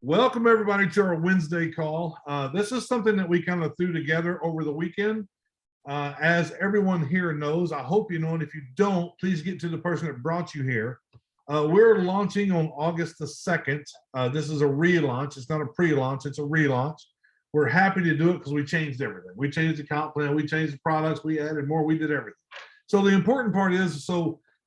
Welcome everybody to our Wednesday call. This is something that we kind of threw together over the weekend. As everyone here knows, I hope you know, and if you don't, please get to the person that brought you here. We're launching on August the 2nd. This is a relaunch. It's not a pre-launch, it's a relaunch. We're happy to do it because we changed everything. We changed the comp plan, we changed the products, we added more, we did everything. So the important part is,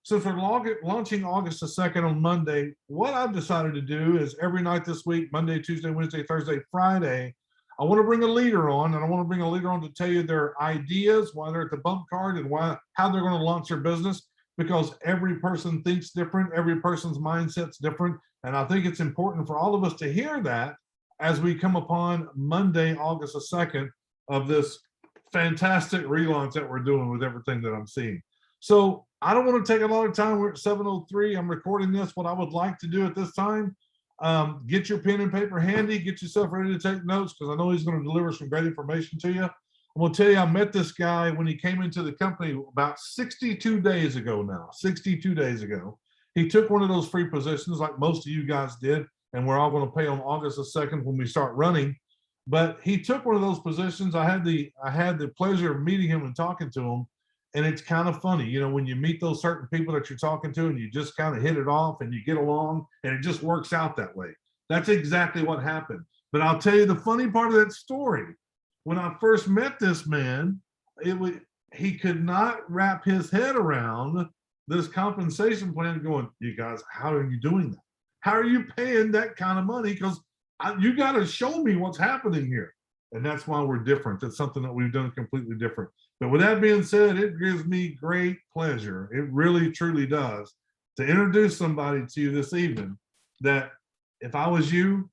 since we're launching August the 2nd on Monday, what I've decided to do is every night this week, Monday, Tuesday, Wednesday, Thursday, Friday, I want to bring a leader on, and I want to bring a leader on to tell you their ideas, why they're at the bump card, and how they're going to launch their business, because every person thinks different, every person's mindset's different, and I think it's important for all of us to hear that as we come upon Monday, August the 2nd, of this fantastic relaunch that we're doing with everything that I'm seeing. So I don't want to take a lot of time. We're at 7:03. I'm recording this. What I would like to do at this time, get your pen and paper handy, get yourself ready to take notes, because I know he's going to deliver some great information to you. I'm going to tell you, I met this guy when he came into the company about 62 days ago now, 62 days ago. He took one of those free positions like most of you guys did, and we're all going to pay on August the 2nd when we start running. But he took one of those positions. I had the pleasure of meeting him and talking to him. And it's kind of funny, you know, when you meet those certain people that you're talking to and you just kind of hit it off and you get along and it just works out that way. That's exactly what happened. But I'll tell you the funny part of that story. When I first met this man, he could not wrap his head around this compensation plan going, you guys, how are you doing that? How are you paying that kind of money? Because you got to show me what's happening here. And that's why we're different. That's something that we've done completely different. But with that being said, it gives me great pleasure. It really, truly does to introduce somebody to you this evening that if I was you,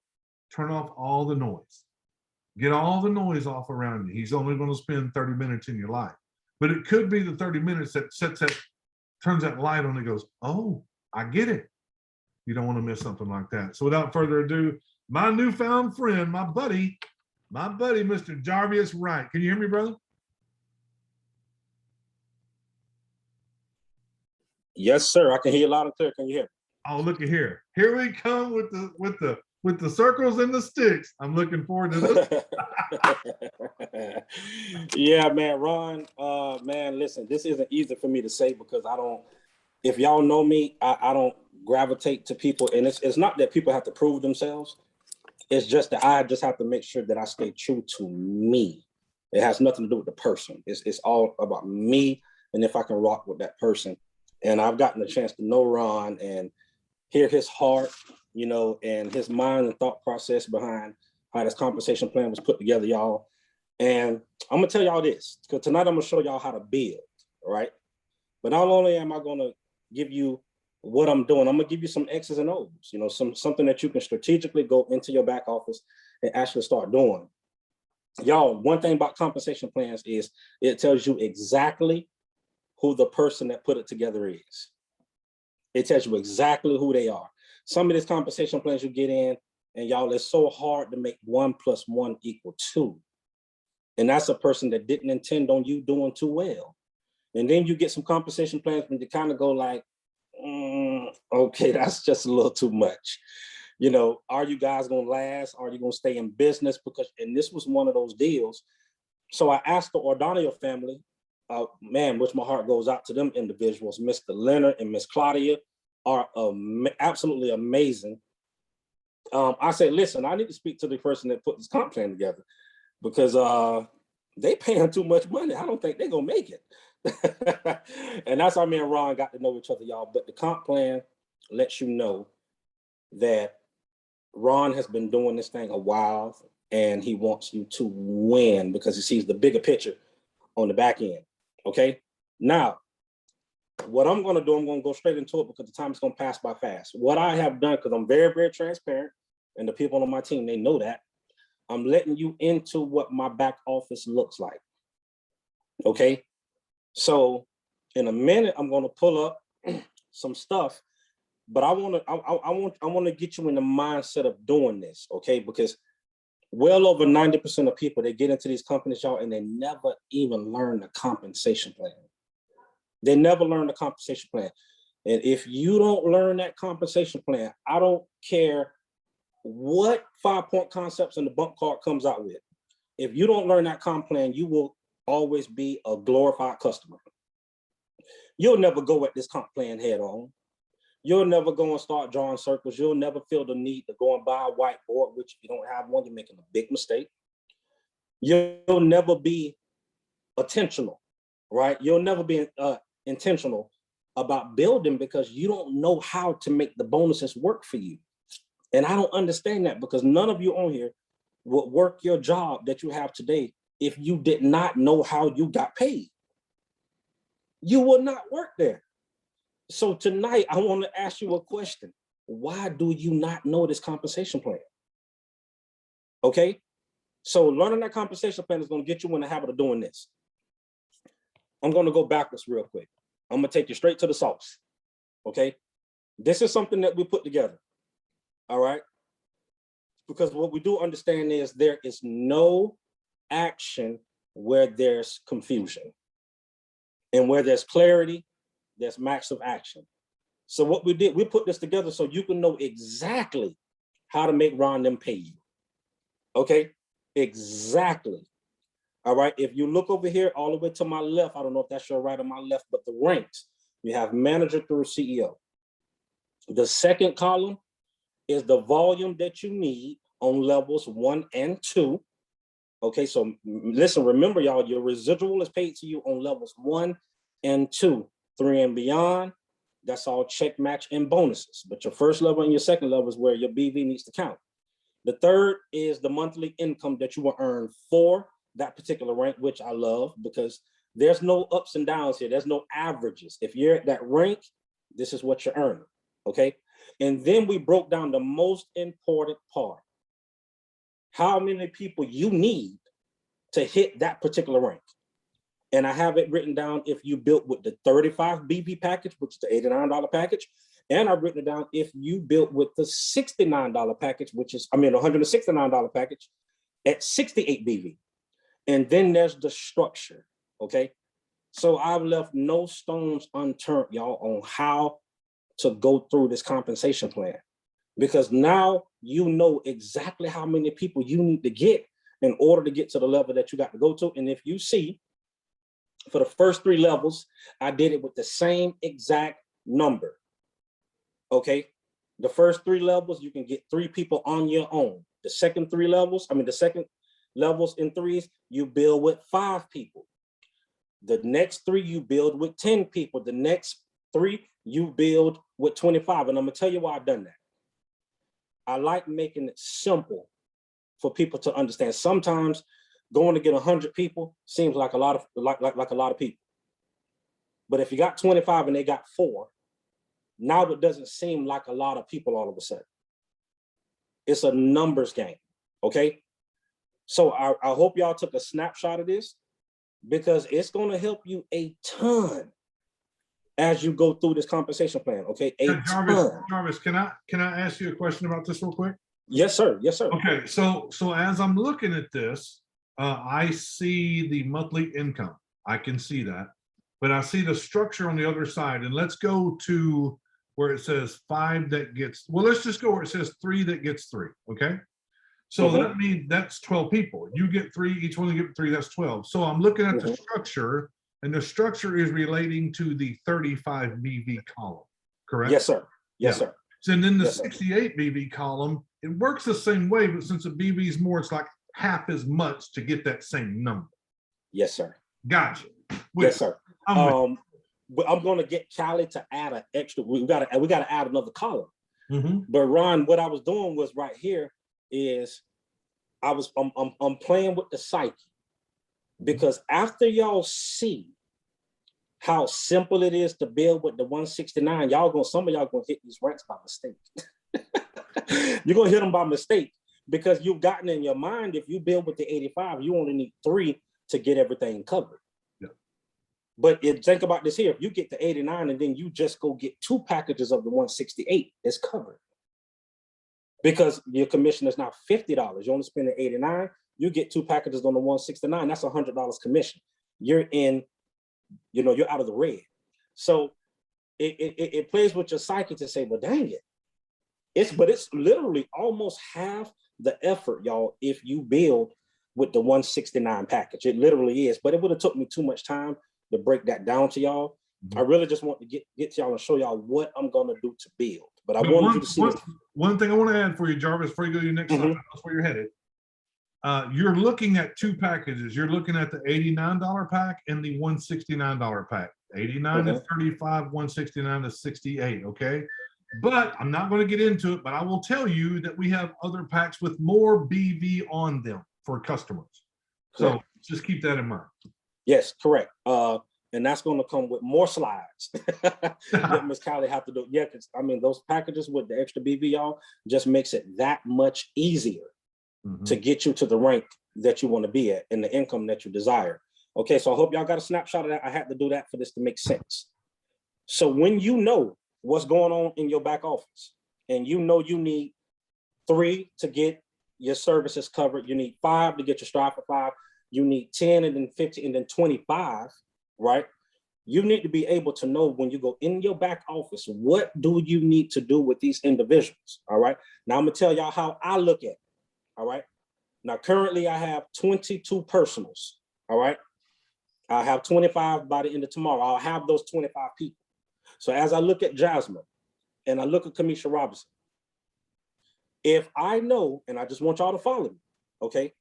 turn off all the noise. Get all the noise off around you. He's only going to spend 30 minutes in your life. But it could be the 30 minutes that turns that light on and goes, oh, I get it. You don't want to miss something like that. So without further ado, my newfound friend, my buddy, Mr. Jarvious Wright. Can you hear me, brother? Yes, sir. I can hear you loud and clear. Can you hear me? Oh, look at here. Here we come with the circles and the sticks. I'm looking forward to this. Yeah, man, Ron. Man, listen, this isn't easy for me to say because if y'all know me, I don't gravitate to people, and it's not that people have to prove themselves. It's just that I just have to make sure that I stay true to me. It has nothing to do with the person. It's all about me, and if I can rock with that person. And I've gotten a chance to know Ron and hear his heart, you know, and his mind and thought process behind how this compensation plan was put together, y'all. And I'm gonna tell y'all this, because tonight I'm gonna show y'all how to build, right? But not only am I gonna give you what I'm doing, I'm gonna give you some X's and O's, you know, something that you can strategically go into your back office and actually start doing. Y'all, one thing about compensation plans is it tells you exactly who the person that put it together is. It tells you exactly who they are. Some of these compensation plans you get in, and y'all, it's so hard to make 1 + 1 = 2. And that's a person that didn't intend on you doing too well. And then you get some compensation plans and you kind of go like, okay, that's just a little too much. You know, are you guys gonna last? Are you gonna stay in business? And this was one of those deals. So I asked the O'Donnell family, man, which my heart goes out to them individuals. Mr. Leonard and Miss Claudia are absolutely amazing. I said, listen, I need to speak to the person that put this comp plan together because they paying too much money. I don't think they're gonna make it. And that's how me and Ron got to know each other, y'all. But the comp plan lets you know that Ron has been doing this thing a while and he wants you to win because he sees the bigger picture on the back end. Okay, now what I'm going to do, I'm going to go straight into it because the time is going to pass by fast. What I have done, because I'm very, very transparent, and the people on my team, they know that, I'm letting you into what my back office looks like. Okay, so in a minute, I'm going to pull up some stuff, but I want to get you in the mindset of doing this, okay? Because well over 90% of people, they get into these companies, y'all, and they never even learn the compensation plan. They never learn the compensation plan. And if you don't learn that compensation plan, I don't care what 5-point concepts and the bump card comes out with. If you don't learn that comp plan, you will always be a glorified customer. You'll never go at this comp plan head on. You'll never go and start drawing circles. You'll never feel the need to go and buy a whiteboard, which if you don't have one, you're making a big mistake. You'll never be intentional, right? You'll never be intentional about building because you don't know how to make the bonuses work for you. And I don't understand that, because none of you on here would work your job that you have today if you did not know how you got paid. You would not work there. So tonight, I want to ask you a question. Why do you not know this compensation plan? Okay, so learning that compensation plan is going to get you in the habit of doing this. I'm going to go backwards real quick. I'm going to take you straight to the sauce. Okay, this is something that we put together. All right, because what we do understand is there is no action where there's confusion, and where there's clarity, there's massive action. So what we did, we put this together so you can know exactly how to make Ron them pay you. Okay, exactly. All right, if you look over here all the way to my left, I don't know if that's your right or my left, but the ranks, you have manager through CEO. The second column is the volume that you need on levels 1 and 2. Okay, so listen, remember y'all, your residual is paid to you on levels 1 and 2. 3 and beyond, that's all check, match, and bonuses. But your first level and your second level is where your BV needs to count. The third is the monthly income that you will earn for that particular rank, which I love because there's no ups and downs here. There's no averages. If you're at that rank, this is what you're earning, okay? And then we broke down the most important part. How many people you need to hit that particular rank. And I have it written down if you built with the 35 BV package, which is the $89 package. And I've written it down if you built with the $69 package, which is, $169 package at 68 BV. And then there's the structure, okay? So I've left no stones unturned, y'all, on how to go through this compensation plan. Because now you know exactly how many people you need to get in order to get to the level that you got to go to. And if you see, for the first 3 levels, I did it with the same exact number. Okay, the first 3 levels, you can get 3 people on your own. The second 3 levels, the second levels in 3s, you build with 5 people. The next 3, you build with 10 people. The next 3, you build with 25. And I'm gonna tell you why I've done that. I like making it simple for people to understand. Sometimes going to get 100 people seems like a lot of like a lot of people. But if you got 25 and they got 4, now it doesn't seem like a lot of people all of a sudden. It's a numbers game, okay? So I hope y'all took a snapshot of this because it's going to help you a ton as you go through this compensation plan, okay? Jarvis, can I ask you a question about this real quick? Yes, sir. Yes, sir. Okay, so as I'm looking at this, I see the monthly income. I can see that, but I see the structure on the other side. And let's go to where it says 5 that gets, well, let's just go where it says 3 that gets 3, okay? So that means that's 12 people. You get 3, each one get 3, that's 12. So I'm looking at the structure, and the structure is relating to the 35 BV column, correct? Yes, sir. Yes, sir. So and then the 68 BV column, it works the same way, but since the BV is more, it's like half as much to get that same number. Yes, sir. Gotcha. Yes, sir. But I'm going to get Callie to add an extra. We got to add another column. But Ron, what I was doing was right here is I'm playing with the psyche, because after y'all see how simple it is to build with the 169, some of y'all gonna hit these ranks by mistake. You're gonna hit them by mistake because you've gotten in your mind, if you build with the 85, you only need 3 to get everything covered. But think about this here. If you get the 89 and then you just go get 2 packages of the 168, it's covered. Because your commission is now $50. You only spend the 89, you get 2 packages on the 169, that's $100 commission. You're in, you're out of the red. So it plays with your psyche to say, well, dang it. It's literally almost half the effort, y'all, if you build with the 169 package. It literally is, but it would have took me too much time to break that down to y'all. I really just want to get to y'all and show y'all what I'm gonna do to build. But I wanted you to see one thing I want to add for you, Jarvis, before you go to your next slide, that's where you're headed. You're looking at two packages. You're looking at the $89 pack and the $169 pack. 89 is 35, 169 is 68. Okay. But I'm not going to get into it, but I will tell you that we have other packs with more BV on them for customers. So just keep that in mind. Yes, correct. And that's going to come with more slides that Ms. Callie have to do. Yeah, because I mean, those packages with the extra BV, y'all, just makes it that much easier to get you to the rank that you want to be at and the income that you desire. Okay, so I hope y'all got a snapshot of that. I had to do that for this to make sense. So when you know what's going on in your back office, and you know you need 3 to get your services covered, you need 5 to get your Strive for 5, you need 10 and then 50 and then 25, right? You need to be able to know when you go in your back office, what do you need to do with these individuals, all right? Now I'm gonna tell y'all how I look at it, all right? Now currently I have 22 personals, all right? I'll have 25 by the end of tomorrow. I'll have those 25 people. So as I look at Jasmine and I look at Kamisha Robinson, if I know, and I just want y'all to follow me, okay?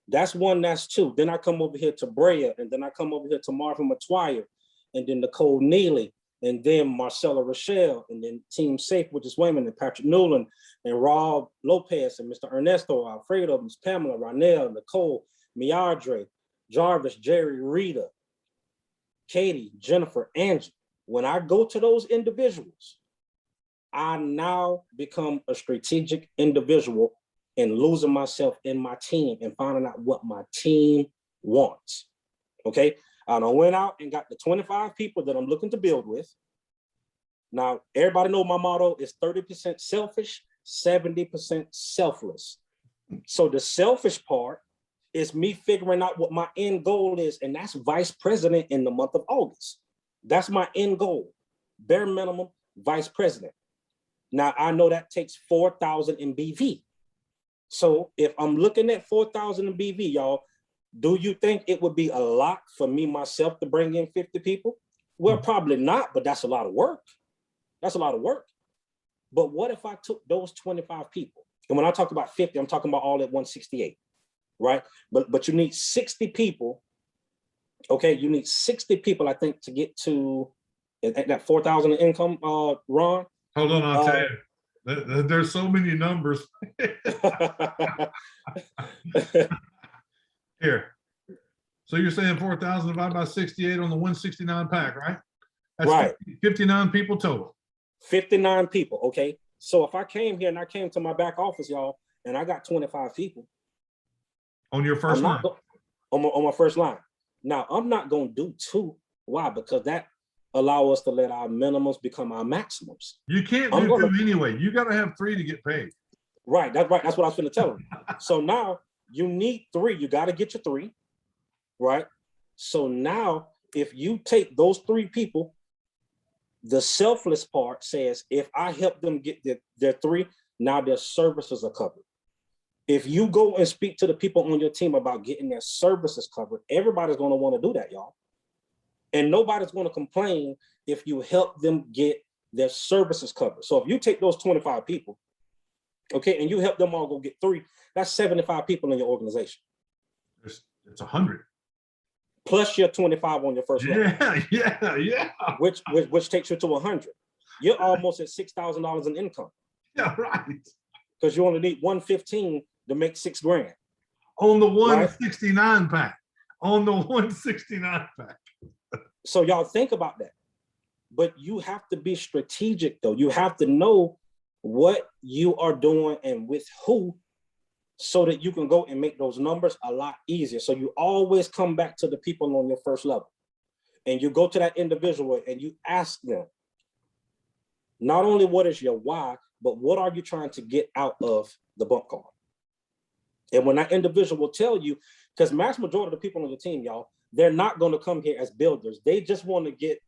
That's 1, that's 2. Then I come over here to Brea, and then I come over here to Marvin Matoya, and then Nicole Neely, and then Marcella Rochelle, and then Team Safe, which is women, and Patrick Newland, and Rob Lopez, and Mr. Ernesto, Alfredo, Ms. Pamela, Ronell, Nicole, Miadre, Jarvis, Jerry, Rita, Katie, Jennifer, Angie. When I go to those individuals, I now become a strategic individual and losing myself in my team and finding out what my team wants. Okay. I went out and got the 25 people that I'm looking to build with. Now, everybody know my motto is 30% selfish, 70% selfless. So the selfish part is me figuring out what my end goal is, and that's vice president in the month of August. That's my end goal, bare minimum vice president. Now, I know that takes 4,000 in BV. So if I'm looking at 4,000 in BV, y'all, do you think it would be a lot for me, myself, to bring in 50 people? Well, probably not, but that's a lot of work. That's a lot of work. But what if I took those 25 people? And when I talk about 50, I'm talking about all at 168, right? But you need 60 people. Okay, you need 60 people, I think, to get to that 4,000 in income, Ron. Hold on, I'll tell you. There's so many numbers. Here. So you're saying 4,000 divided by 68 on the 169 pack, right? That's right. 59 people total. 59 people, okay? So if I came here and I came to my back office, y'all, and I got 25 people. On your first line? On my first line. Now, I'm not going to do 2. Why? Because that allow us to let our minimums become our maximums. You can't do 2 anyway. You got to have 3 to get paid. Right. That's right. That's what I was going to tell them. So now you need 3. You got to get your 3. Right. So now if you take those 3 people, the selfless part says, if I help them get their 3, now their services are covered. If you go and speak to the people on your team about getting their services covered, everybody's going to want to do that, y'all. And nobody's going to complain if you help them get their services covered. So if you take those 25 people, okay, and you help them all go get 3, that's 75 people in your organization. It's 100. Plus your 25 on your first level. Yeah. Which takes you to 100. You're almost at $6,000 in income. Yeah, right. Because you only need 115 to make $6,000. On the 169 pack. On the 169 pack. So y'all think about that. But you have to be strategic, though. You have to know what you are doing and with who, so that you can go and make those numbers a lot easier. So you always come back to the people on your first level. And you go to that individual and you ask them, not only what is your why, but what are you trying to get out of the bump card? And when that individual will tell you, because mass majority of the people on your team, y'all, they're not going to come here as builders. They just want to get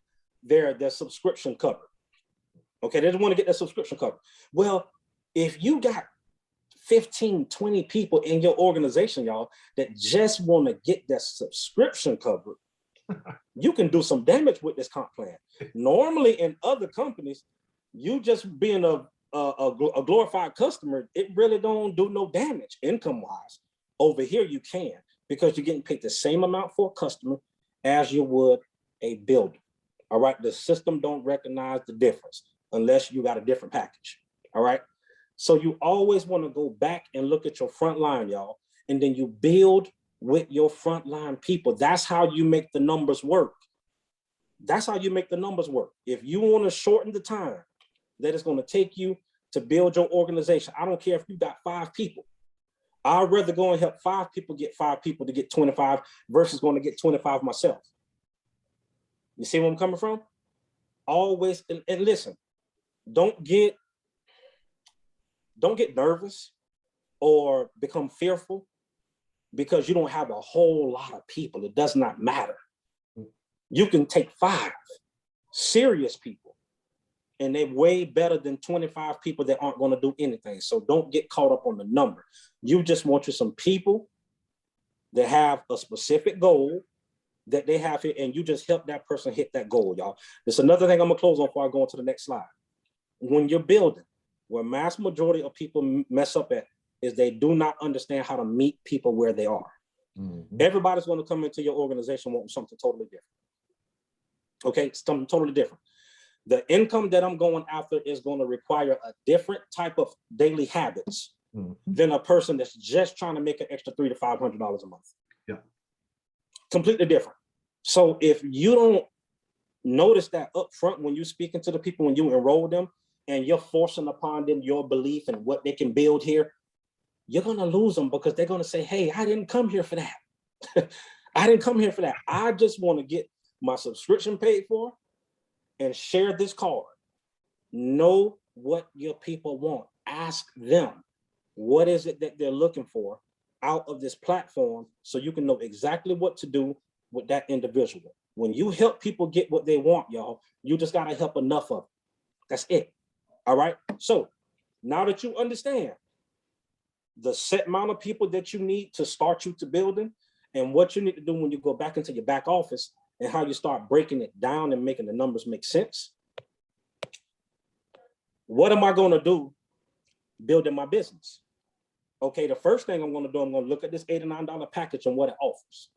their subscription covered. Okay, they just want to get their subscription covered. Well, If you got 15, 20 people in your organization, y'all, that just want to get that subscription covered, you can do some damage with this comp plan. Normally in other companies, you just being a glorified customer, it really don't do no damage income-wise. Over here, you can, because you're getting paid the same amount for a customer as you would a builder. All right, the system don't recognize the difference unless you got a different package. All right, so you always want to go back and look at your front line, y'all, and then you build with your frontline people. That's how you make the numbers work. That's how you make the numbers work. If you want to shorten the time that it's going to take you to build your organization, I don't care if you got 5 people. I'd rather go and help 5 people get 5 people to get 25 versus going to get 25 myself. You see where I'm coming from? Always, and listen, don't get nervous or become fearful because you don't have a whole lot of people. It does not matter. You can take 5 serious people, and they're way better than 25 people that aren't going to do anything. So don't get caught up on the number. You just want you some people that have a specific goal that they have here, and you just help that person hit that goal, y'all. There's another thing I'm gonna close on before I go on to the next slide. When you're building, where mass majority of people mess up at is they do not understand how to meet people where they are. Mm-hmm. Everybody's going to come into your organization wanting something totally different. Okay, something totally different. The income that I'm going after is going to require a different type of daily habits than a person that's just trying to make an extra $300 to $500 a month. Yeah, completely different. So if you don't notice that up front when you're speaking to the people, when you enroll them, and you're forcing upon them your belief in what they can build here, you're going to lose them because they're going to say, hey, I didn't come here for that. I didn't come here for that. I just want to get my subscription paid for and share this card. Know what your people want. Ask them, what is it that they're looking for out of this platform so you can know exactly what to do with that individual. When you help people get what they want, y'all, you just got to help enough of them. That's it. All right. So now that you understand the set amount of people that you need to start you to building and what you need to do when you go back into your back office and how you start breaking it down and making the numbers make sense. What am I going to do building my business? Okay, the first thing I'm going to do, I'm going to look at this $8 or $9 package and what it offers.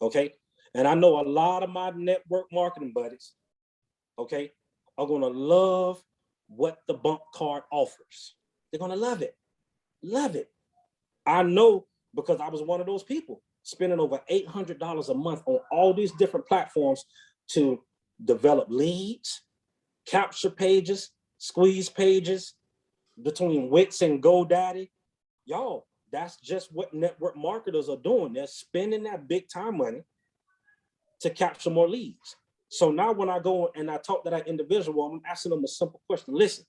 Okay, and I know a lot of my network marketing buddies, okay, are going to love what the bump card offers. They're going to love it. Love it. I know because I was one of those people spending over $800 a month on all these different platforms to develop leads, capture pages, squeeze pages between Wix and GoDaddy. Y'all, that's just what network marketers are doing. They're spending that big time money to capture more leads. So now when I go and I talk to that individual, I'm asking them a simple question. Listen,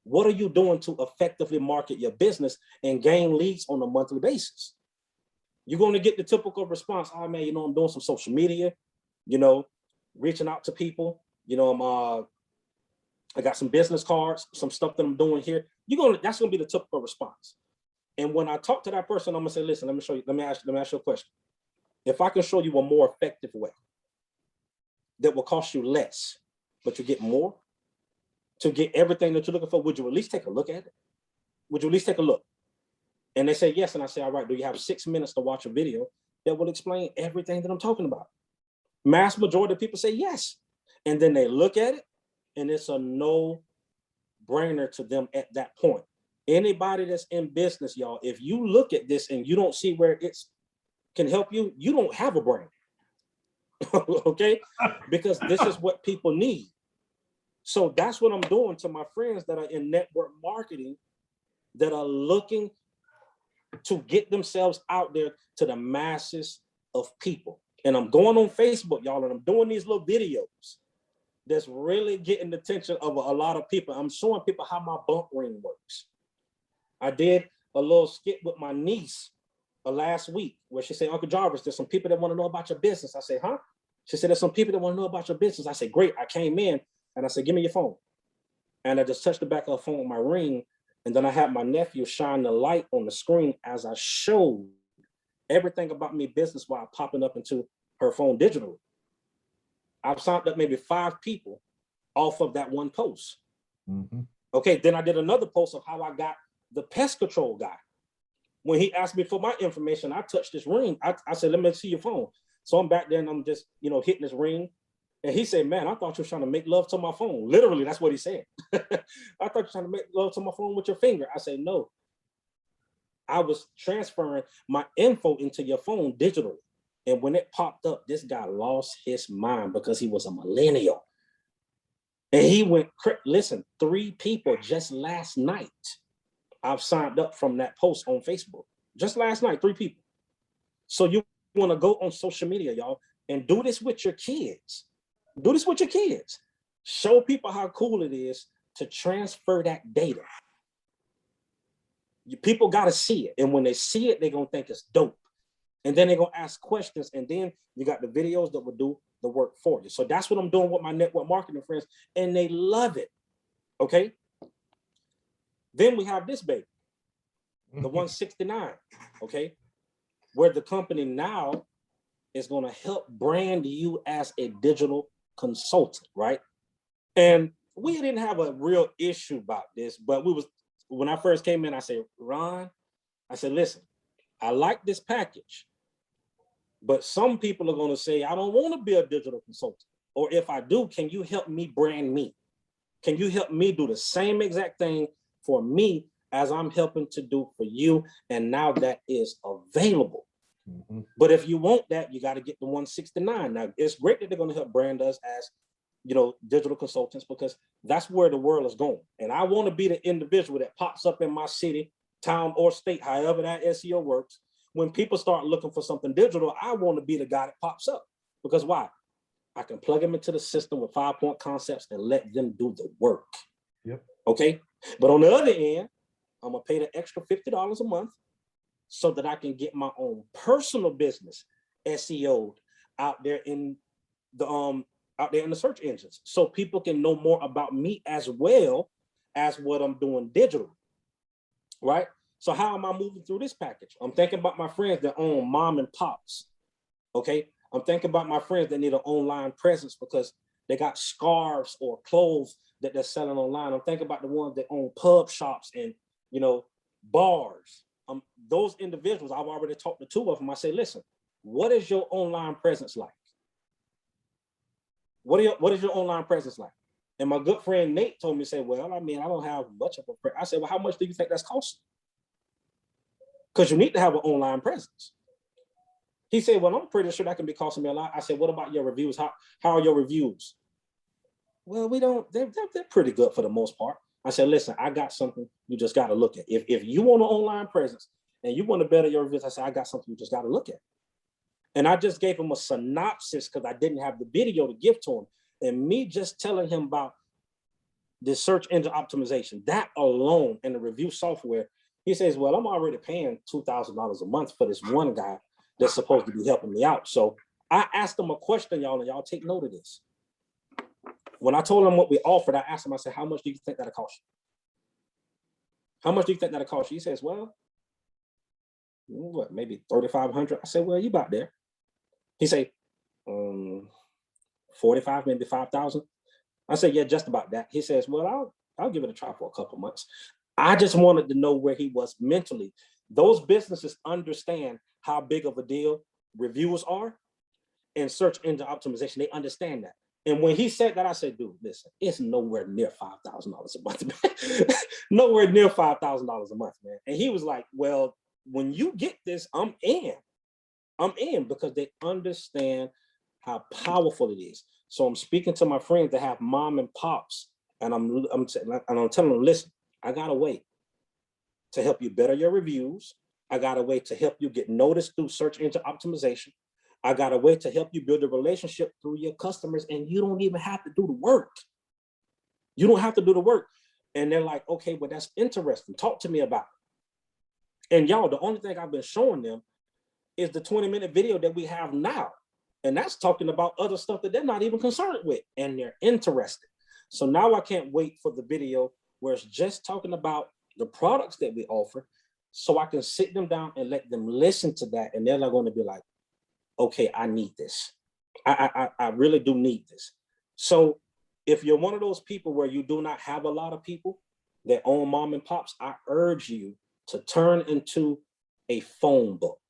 what are you doing to effectively market your business and gain leads on a monthly basis? You're going to get the typical response. Oh man, I'm doing some social media, reaching out to people. I got some business cards, some stuff that I'm doing here. That's going to be the typical response. And when I talk to that person, I'm going to say, listen, let me ask you a question. If I can show you a more effective way that will cost you less, but you get more to get everything that you're looking for, would you at least take a look at it? Would you at least take a look? And they say yes. And I say, all right, do you have 6 minutes to watch a video that will explain everything that I'm talking about? Mass majority of people say yes. And then they look at it and it's a no-brainer to them at that point. Anybody that's in business, y'all, if you look at this and you don't see where it can help you, you don't have a brain. Okay? Because this is what people need. So that's what I'm doing to my friends that are in network marketing that are looking to get themselves out there to the masses of people. And I'm going on Facebook, y'all, and I'm doing these little videos that's really getting the attention of a lot of people. I'm showing people how my bump ring works. I did a little skit with my niece last week where she said, Uncle Jarvis, there's some people that want to know about your business. I said, huh? She said, there's some people that want to know about your business. I said, great. I came in and I said, give me your phone. And I just touched the back of her phone with my ring And then I had my nephew shine the light on the screen as I showed everything about me business-wise popping up into her phone digitally. I've signed up maybe 5 people off of that one post. Mhm. Okay, then I did another post of how I got the pest control guy. When he asked me for my information, I touched this ring. I said, let me see your phone. So I'm back there and I'm just, hitting this ring. And he said, man, I thought you were trying to make love to my phone. Literally, that's what he said. I thought you were trying to make love to my phone with your finger. I said, no. I was transferring my info into your phone digitally. And when it popped up, this guy lost his mind because he was a millennial. And he went, listen, 3 people just last night, I've signed up from that post on Facebook. Just last night, 3 people. So you want to go on social media, y'all, and do this with your kids. Do this with your kids. Show people how cool it is to transfer that data. People got to see it. And when they see it, they're going to think it's dope. And then they're going to ask questions. And then you got the videos that will do the work for you. So that's what I'm doing with my network marketing friends. And they love it. Okay. Then we have this baby, the 169. Okay. Where the company now is going to help brand you as a digital consultant. Right. And we didn't have a real issue about this, but when I first came in, I said, Ron, I said, listen, I like this package, but some people are going to say, I don't want to be a digital consultant. Or if I do, can you help me brand me? Can you help me do the same exact thing for me as I'm helping to do for you? And now that is available. Mm-hmm. But if you want that, you got to get the 169. Now, it's great that they're going to help brand us as digital consultants, because that's where the world is going. And I want to be the individual that pops up in my city, town, or state, however that SEO works. When people start looking for something digital, I want to be the guy that pops up. Because why? I can plug them into the system with 5-point concepts and let them do the work. Yep. Okay. But on the other end, I'm going to pay the extra $50 a month so that I can get my own personal business SEO'd out there in the search engines, so people can know more about me as well as what I'm doing digitally, right? So how am I moving through this package? I'm thinking about my friends that own mom and pops, okay? I'm thinking about my friends that need an online presence because they got scarves or clothes that they're selling online. I'm thinking about the ones that own pub shops and, bars. Those individuals, I've already talked to 2 of them. I say, listen, what is your online presence like? What is your online presence like? And my good friend Nate told me, say, well, I don't have much of a presence. I said, well, how much do you think that's costing? Because you need to have an online presence. He said, well, I'm pretty sure that can be costing me a lot. I said, what about your reviews? How are your reviews? Well, they're pretty good for the most part. I said, listen, I got something you just got to look at. If you want an online presence and you want to better your reviews, I said, I got something you just got to look at. And I just gave him a synopsis because I didn't have the video to give to him. And me just telling him about the search engine optimization, that alone, and the review software, he says, well, I'm already paying $2,000 a month for this one guy that's supposed to be helping me out. So I asked him a question, y'all, and y'all take note of this. When I told him what we offered, I asked him, I said, how much do you think that'll cost you? How much do you think that'll cost you? He says, well, what, maybe $3,500? I said, well, you about there. He said, 45, maybe 5,000. I said, yeah, just about that. He says, well, I'll give it a try for a couple months. I just wanted to know where he was mentally. Those businesses understand how big of a deal reviews are and search engine optimization. They understand that. And when he said that, I said, dude, listen, it's nowhere near $5,000 a month. Nowhere near $5,000 a month, man. And he was like, well, when you get this, I'm in because they understand how powerful it is. So I'm speaking to my friends that have mom and pops, and I'm telling them, listen, I got a way to help you better your reviews. I got a way to help you get noticed through search engine optimization. I got a way to help you build a relationship through your customers, and you don't even have to do the work. You don't have to do the work. And they're like, okay, well, that's interesting. Talk to me about it. And y'all, the only thing I've been showing them is the 20-minute video that we have now. And that's talking about other stuff that they're not even concerned with, and they're interested. So now I can't wait for the video where it's just talking about the products that we offer, so I can sit them down and let them listen to that. And they're not going to be like, okay, I need this. I really do need this. So if you're one of those people where you do not have a lot of people that own mom and pops, I urge you to turn into a phone book.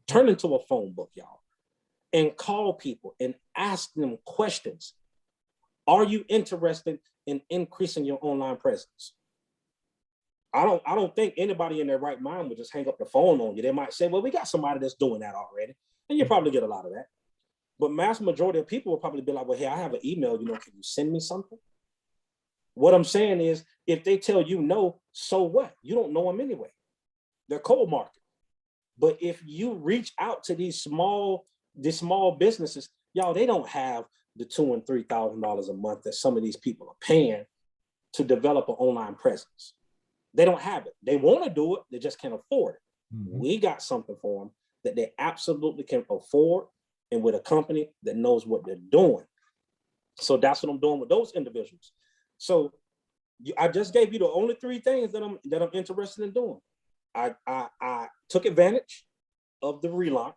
Turn into a phone book, y'all, and call people and ask them questions. Are you interested in increasing your online presence? I don't think anybody in their right mind would just hang up the phone on you. They might say, well, we got somebody that's doing that already. And you probably get a lot of that. But mass majority of people will probably be like, well, hey, I have an email, can you send me something? What I'm saying is, if they tell you no, so what? You don't know them anyway. They're cold market. But if you reach out to these small businesses, y'all, they don't have the $2,000 and $3,000 a month that some of these people are paying to develop an online presence. They don't have it. They want to do it. They just can't afford it. Mm-hmm. We got something for them that they absolutely can afford, and with a company that knows what they're doing. So that's what I'm doing with those individuals. So I just gave you the only 3 things that I'm interested in doing. I took advantage of the relaunch,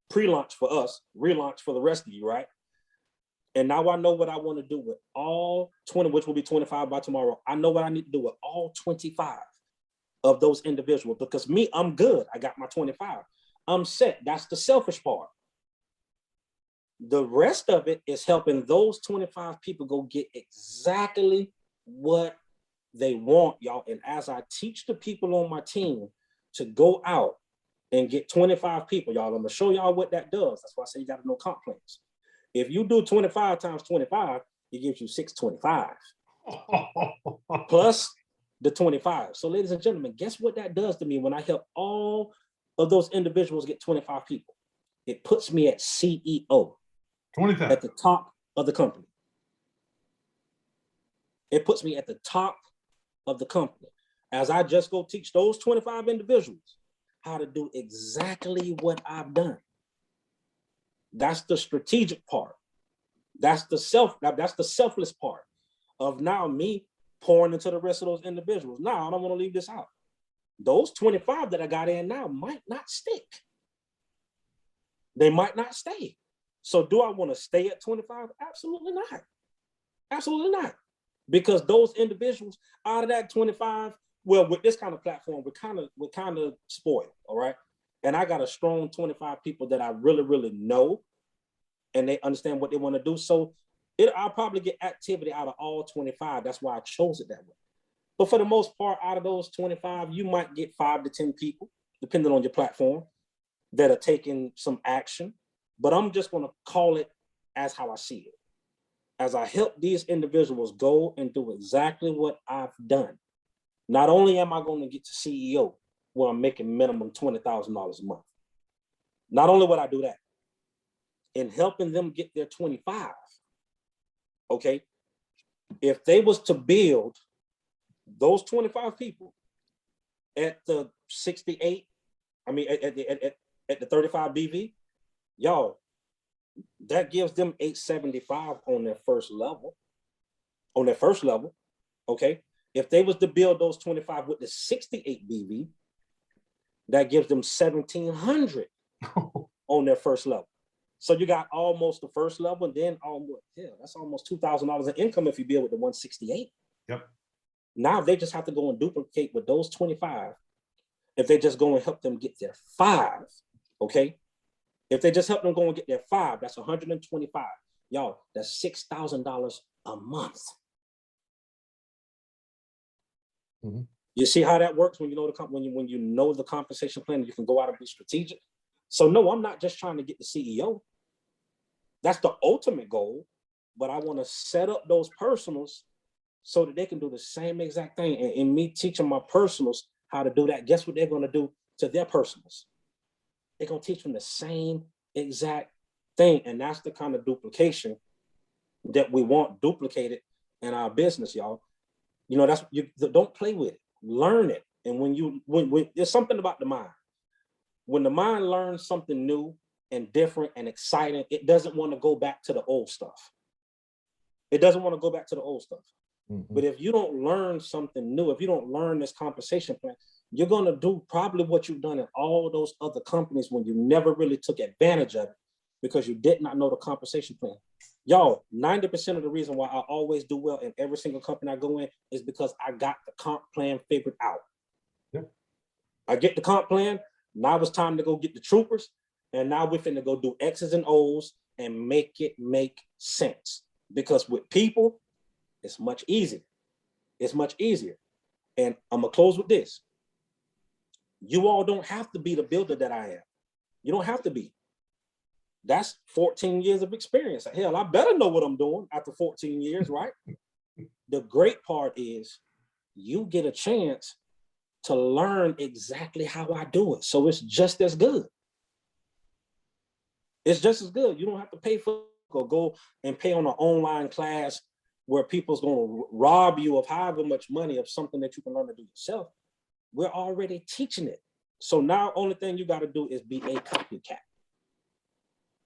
pre-launch for us, relaunch for the rest of you, right? And now I know what I want to do with all 20, which will be 25 by tomorrow. I know what I need to do with all 25 of those individuals, because me, I'm good. I got my 25. I'm set. That's the selfish part. The rest of it is helping those 25 people go get exactly what they want, y'all. And as I teach the people on my team to go out and get 25 people, y'all, I'm going to show y'all what that does. That's why I say you got to know comp plans. If you do 25 times 25, it gives you 625 plus the 25. So ladies and gentlemen, guess what that does to me when I help all of those individuals get 25 people? It puts me at CEO. 25. At the top of the company. It puts me at the top of the company as I just go teach those 25 individuals how to do exactly what I've done. That's the strategic part. That's the selfless part of now me pouring into the rest of those individuals. Now, I don't want to leave this out. Those 25 that I got in now might not stick. They might not stay. So do I want to stay at 25? Absolutely not. Absolutely not. Because those individuals out of that 25, well, with this kind of platform, we're kind of spoiled, all right? And I got a strong 25 people that I really, really know, and they understand what they want to do. So I'll probably get activity out of all 25. That's why I chose it that way. But for the most part, out of those 25, you might get 5 to 10 people, depending on your platform, that are taking some action. But I'm just going to call it as how I see it. As I help these individuals go and do exactly what I've done, not only am I going to get to CEO where I'm making minimum $20,000 a month, not only would I do that, in helping them get their 25, okay, if they was to build those 25 people at the 68, I mean, at the 35 BV, y'all, that gives them 875 on their first level. Okay. If they was to build those 25 with the 68 BV, that gives them 1,700 on their first level. So you got almost the first level, and then that's almost $2,000 in income if you build with the 168. Yep. Now they just have to go and duplicate with those 25. If they just go and help them get their 5, okay? If they just help them go and get their 5, that's 125. Y'all, that's $6,000 a month. Mm-hmm. You see how that works when you know when you know the compensation plan, you can go out and be strategic. So no, I'm not just trying to get the CEO. That's the ultimate goal, but I want to set up those personals so that they can do the same exact thing. And me teaching my personals how to do that, guess what they're going to do to their personals? They're going to teach them the same exact thing. And that's the kind of duplication that we want duplicated in our business, y'all. You know, don't play with it, learn it. And when there's something about the mind, when the mind learns something new and different and exciting, it doesn't want to go back to the old stuff. It doesn't want to go back to the old stuff. But if you don't learn something new, if you don't learn this compensation plan, you're going to do probably what you've done in all those other companies when you never really took advantage of it because you did not know the compensation plan. Y'all, 90% of the reason why I always do well in every single company I go in is because I got the comp plan figured out. Yep. I get the comp plan. Now it's time to go get the troopers. And now we're finna go do X's and O's and make it make sense. Because with people, it's much easier. It's much easier. And I'm gonna close with this. You all don't have to be the builder that I am. You don't have to be. That's 14 years of experience. Hell, I better know what I'm doing after 14 years, right? The great part is you get a chance to learn exactly how I do it. So it's just as good. It's just as good. You don't have to pay for or go and pay on an online class where people's going to rob you of however much money of something that you can learn to do yourself. We're already teaching it. So now only thing you got to do is be a copycat.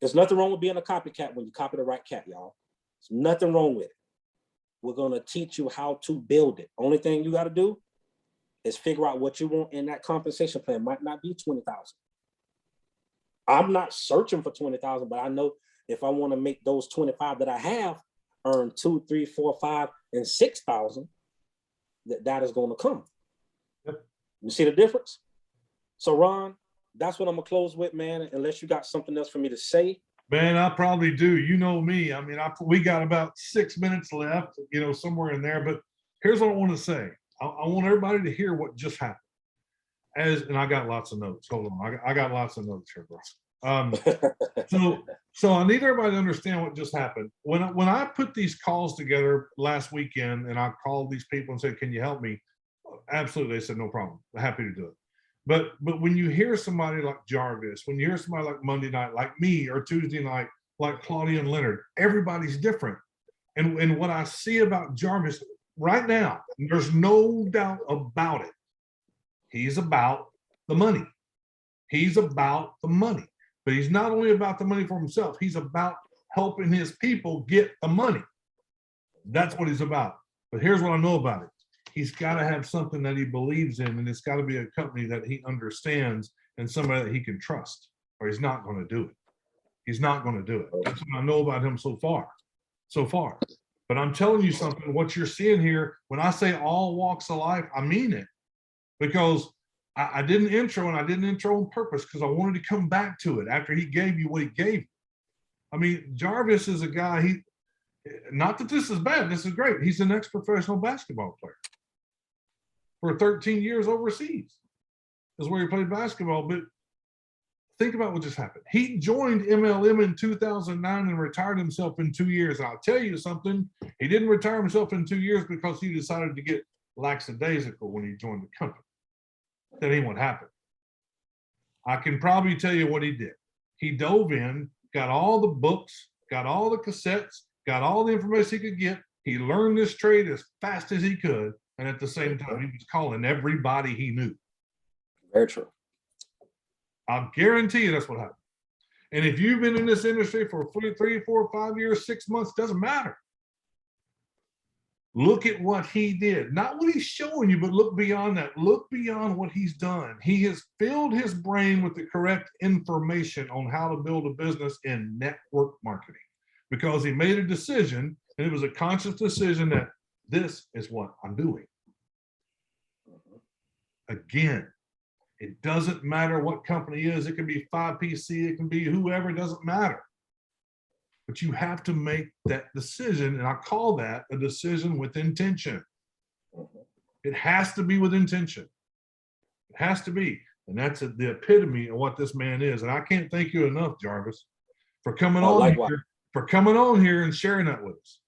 There's nothing wrong with being a copycat when you copy the right cat, y'all. There's nothing wrong with it. We're going to teach you how to build it. Only thing you got to do is figure out what you want in that compensation plan. Might not be 20,000. I'm not searching for 20,000, but I know if I want to make those 25 that I have earn 2, 3, 4, 5, and 6,000, that is going to come. Yep. You see the difference? So Ron, that's what I'm gonna close with, man. Unless you got something else for me to say. Man, I probably do. You know me. I mean, we got about 6 minutes left, you know, somewhere in there. But here's what I want to say. I want everybody to hear what just happened. And I got lots of notes. Hold on, I got lots of notes here, bro. So I need everybody to understand what just happened. When I put these calls together last weekend, and I called these people and said, "Can you help me?" Absolutely, they said, "No problem. Happy to do it." But when you hear somebody like Jarvis, when you hear somebody like Monday night, like me, or Tuesday night, like Claudia and Leonard, everybody's different. And what I see about Jarvis right now, there's no doubt about it. He's about the money. He's about the money. But he's not only about the money for himself, he's about helping his people get the money. That's what he's about. But here's what I know about it. He's got to have something that he believes in, and it's got to be a company that he understands and somebody that he can trust, or he's not going to do it. He's not going to do it. That's what I know about him so far. But I'm telling you something, what you're seeing here, when I say all walks of life, I mean it. Because I didn't intro, and I didn't intro on purpose because I wanted to come back to it after he gave you what he gave you. I mean, Jarvis is a guy, not that this is bad, this is great. He's an ex-professional basketball player. For 13 years overseas is where he played basketball. But think about what just happened. He joined MLM in 2009 and retired himself in 2 years. And I'll tell you something, he didn't retire himself in 2 years because he decided to get lackadaisical when he joined the company. That ain't what happened. I can probably tell you what he did. He dove in, got all the books, got all the cassettes, got all the information he could get. He learned this trade as fast as he could. And at the same time, he was calling everybody he knew. Very true. I'll guarantee you that's what happened. And if you've been in this industry for 3, 4, 5 years, 6 months, doesn't matter. Look at what he did. Not what he's showing you, but look beyond that. Look beyond what he's done. He has filled his brain with the correct information on how to build a business in network marketing, because he made a decision, and it was a conscious decision that this is what I'm doing. Again, it doesn't matter what company it is. It can be 5PC, it can be whoever, it doesn't matter. But you have to make that decision, and I call that a decision with intention. It has to be with intention. It has to be. And that's the epitome of what this man is. And I can't thank you enough, Jarvis, for coming on here and sharing that with us.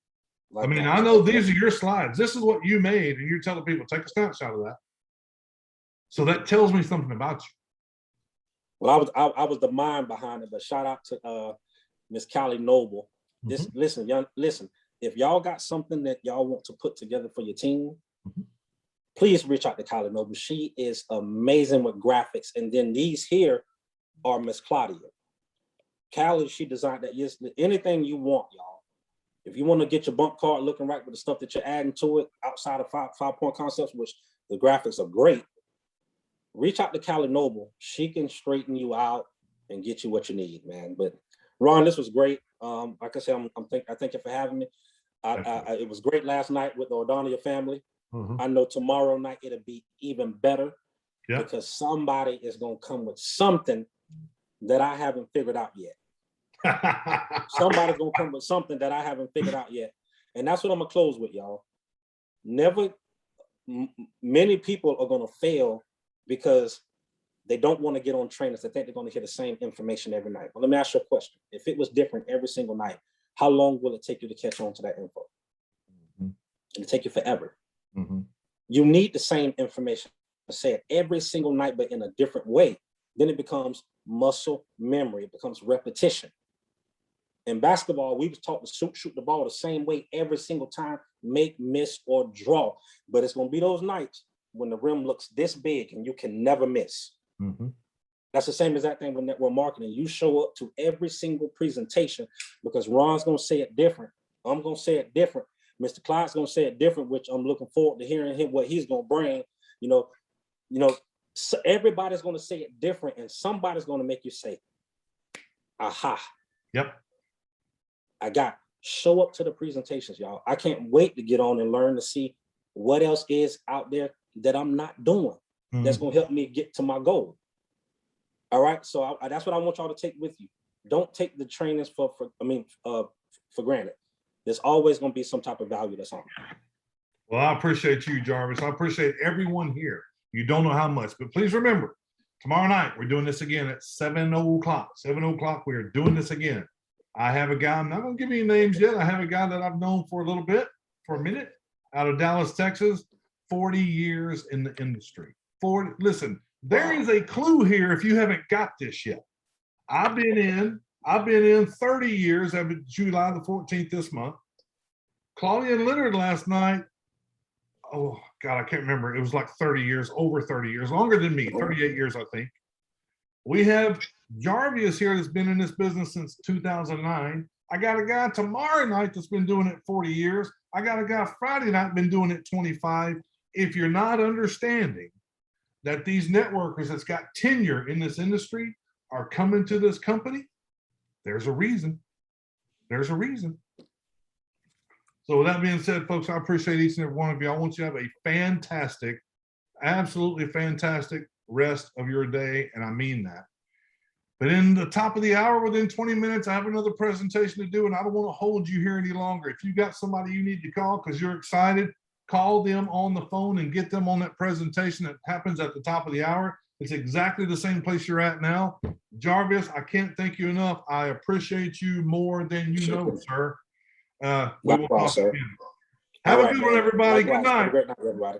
I mean, I know these are your slides. This is what you made, and you're telling people, take a snapshot of that. So that tells me something about you. Well, I was the mind behind it, but shout out to Miss Callie Noble. Listen, if y'all got something that y'all want to put together for your team, please reach out to Callie Noble. She is amazing with graphics. And then these here are Miss Claudia. Callie, she designed that. Yes, anything you want, y'all. If you want to get your bump card looking right with the stuff that you're adding to it outside of 5-point concepts, which the graphics are great, reach out to Callie Noble. She can straighten you out and get you what you need, man. But Ron, this was great. Like I said, I thank you for having me. It was great last night with the O'Donnell family. I know tomorrow night it'll be even better because somebody is going to come with something that I haven't figured out yet. Somebody's going to come with something that I haven't figured out yet. And that's what I'm going to close with, y'all. Many people are going to fail because they don't want to get on trainers. They think they're going to hear the same information every night. But let me ask you a question. If it was different every single night, how long will it take you to catch on to that info? It'll take you forever. You need the same information said every single night, but in a different way. Then it becomes muscle memory. It becomes repetition. In basketball, we was taught to shoot the ball the same way every single time, make, miss, or draw. But it's going to be those nights when the rim looks this big and you can never miss. That's the same exact thing with network marketing. You show up to every single presentation because Ron's going to say it different. I'm going to say it different. Mr. Clyde's going to say it different, which I'm looking forward to hearing him, what he's going to bring. So everybody's going to say it different, and somebody's going to make you say, aha. Yep. I got it. Show up to the presentations, y'all. I can't wait to get on and learn to see what else is out there that I'm not doing that's going to help me get to my goal. All right. So that's what I want y'all to take with you. Don't take the trainings for granted. There's always going to be some type of value that's on it. Well, I appreciate you, Jarvis. I appreciate everyone here. You don't know how much, but please remember, tomorrow night, we're doing this again at 7 o'clock. 7 o'clock, we are doing this again. I have a guy, I'm not going to give you names yet. I have a guy that I've known for a minute, out of Dallas, Texas, 40 years in the industry. Listen, there is a clue here if you haven't got this yet. I've been in 30 years, as of July the 14th this month. Claudia Leonard last night, oh God, I can't remember. It was like 30 years, over 30 years, longer than me, 38 years, I think. We have Jarvious here that's been in this business since 2009. I got a guy tomorrow night that's been doing it 40 years. I got a guy Friday night been doing it 25. If you're not understanding that these networkers that's got tenure in this industry are coming to this company, there's a reason. There's a reason. So with that being said, folks, I appreciate each and every one of you. I want you to have a fantastic, absolutely fantastic rest of your day, and I mean that. But in the top of the hour, within 20 minutes, I have another presentation to do, and I don't want to hold you here any longer. If you got somebody you need to call because you're excited, call them on the phone and get them on that presentation that happens at the top of the hour. It's exactly the same place you're at now. Jarvis, I can't thank you enough. I appreciate you more than you know, sir. We will talk again. Have a good one, everybody. Good night. Have a great night, everybody.